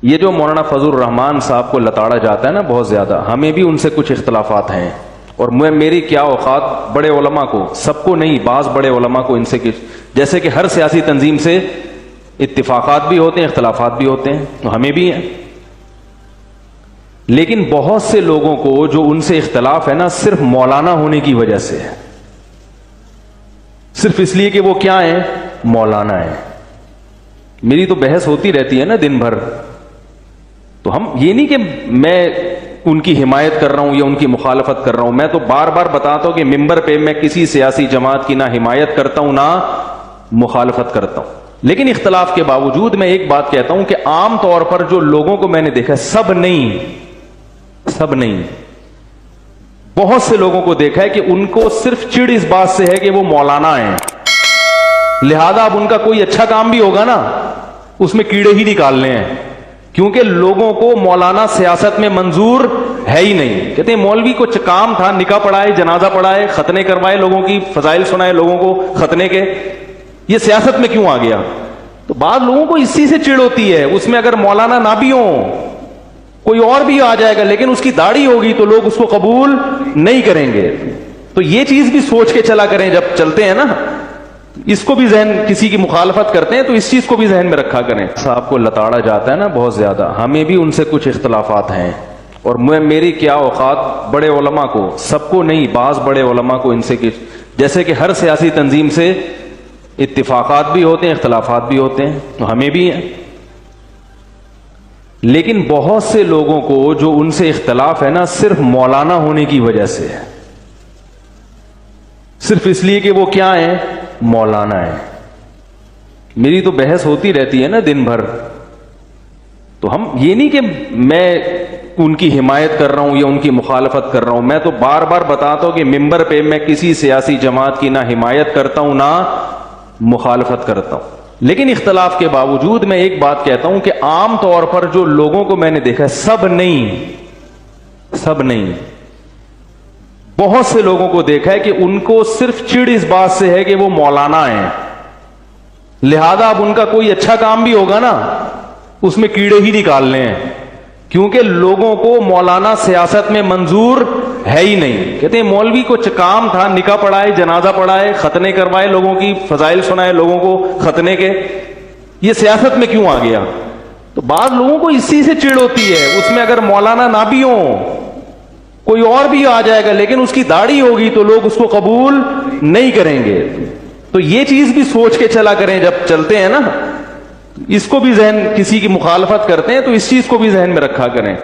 یہ جو مولانا فضل الرحمان صاحب کو لتاڑا جاتا ہے نا بہت زیادہ، ہمیں بھی ان سے کچھ اختلافات ہیں، اور میری کیا اوقات بڑے علماء کو، سب کو نہیں، بعض بڑے علماء کو ان سے جیسے کہ ہر سیاسی تنظیم سے اتفاقات بھی ہوتے ہیں، اختلافات بھی ہوتے ہیں، تو ہمیں بھی ہیں، لیکن بہت سے لوگوں کو جو ان سے اختلاف ہے نا صرف مولانا ہونے کی وجہ سے ہے، صرف اس لیے کہ وہ کیا ہیں، مولانا ہیں۔ میری تو بحث ہوتی رہتی ہے نا دن بھر، تو ہم یہ نہیں کہ میں ان کی حمایت کر رہا ہوں یا ان کی مخالفت کر رہا ہوں، میں تو بار بار بتاتا ہوں کہ ممبر پہ میں کسی سیاسی جماعت کی نہ حمایت کرتا ہوں نہ مخالفت کرتا ہوں، لیکن اختلاف کے باوجود میں ایک بات کہتا ہوں کہ عام طور پر جو لوگوں کو میں نے دیکھا، سب نہیں، بہت سے لوگوں کو دیکھا ہے کہ ان کو صرف چڑ اس بات سے ہے کہ وہ مولانا ہیں، لہذا اب ان کا کوئی اچھا کام بھی ہوگا نا اس میں کیڑے ہی نکالنے ہیں، کیونکہ لوگوں کو مولانا سیاست میں منظور ہے ہی نہیں۔ کہتے ہیں مولوی کو کام تھا نکاح پڑھائے، جنازہ پڑھائے، ختنے کروائے، لوگوں کی فضائل سنائے لوگوں کو ختنے کے، یہ سیاست میں کیوں آ گیا؟ تو بعض لوگوں کو اسی سے چڑ ہوتی ہے، اس میں اگر مولانا نہ بھی ہوں، کوئی اور بھی آ جائے گا لیکن اس کی داڑھی ہوگی تو لوگ اس کو قبول نہیں کریں گے۔ تو یہ چیز بھی سوچ کے چلا کریں جب چلتے ہیں نا، اس کو بھی ذہن، کسی کی مخالفت کرتے ہیں تو اس چیز کو بھی ذہن میں رکھا کریں۔ صاحب کو لتاڑا جاتا ہے نا بہت زیادہ، ہمیں بھی ان سے کچھ اختلافات ہیں، اور میری کیا اوقات بڑے علماء کو، سب کو نہیں، بعض بڑے علماء کو ان سے جیسے کہ ہر سیاسی تنظیم سے اتفاقات بھی ہوتے ہیں، اختلافات بھی ہوتے ہیں، تو ہمیں بھی ہیں، لیکن بہت سے لوگوں کو جو ان سے اختلاف ہے نا صرف مولانا ہونے کی وجہ سے ہے، صرف اس لیے کہ وہ کیا ہیں، مولانا ہیں۔ میری تو بحث ہوتی رہتی ہے نا دن بھر، تو ہم یہ نہیں کہ میں ان کی حمایت کر رہا ہوں یا ان کی مخالفت کر رہا ہوں، میں تو بار بار بتاتا ہوں کہ ممبر پہ میں کسی سیاسی جماعت کی نہ حمایت کرتا ہوں نہ مخالفت کرتا ہوں، لیکن اختلاف کے باوجود میں ایک بات کہتا ہوں کہ عام طور پر جو لوگوں کو میں نے دیکھا، سب نہیں، بہت سے لوگوں کو دیکھا ہے کہ ان کو صرف چڑ اس بات سے ہے کہ وہ مولانا ہیں، لہذا اب ان کا کوئی اچھا کام بھی ہوگا نا اس میں کیڑے ہی نکالنے ہیں، کیونکہ لوگوں کو مولانا سیاست میں منظور ہے ہی نہیں۔ کہتے ہیں مولوی کو کام تھا نکاح پڑھائے، جنازہ پڑھائے، ختنے کروائے، لوگوں کی فضائل سنائے لوگوں کو ختنے کے، یہ سیاست میں کیوں آ گیا؟ تو بعض لوگوں کو اسی سے چڑ ہوتی ہے، اس میں اگر مولانا نہ بھی ہوں، کوئی اور بھی آ جائے گا لیکن اس کی داڑھی ہوگی تو لوگ اس کو قبول نہیں کریں گے۔ تو یہ چیز بھی سوچ کے چلا کریں جب چلتے ہیں نا، اس کو بھی ذہن، کسی کی مخالفت کرتے ہیں تو اس چیز کو بھی ذہن میں رکھا کریں۔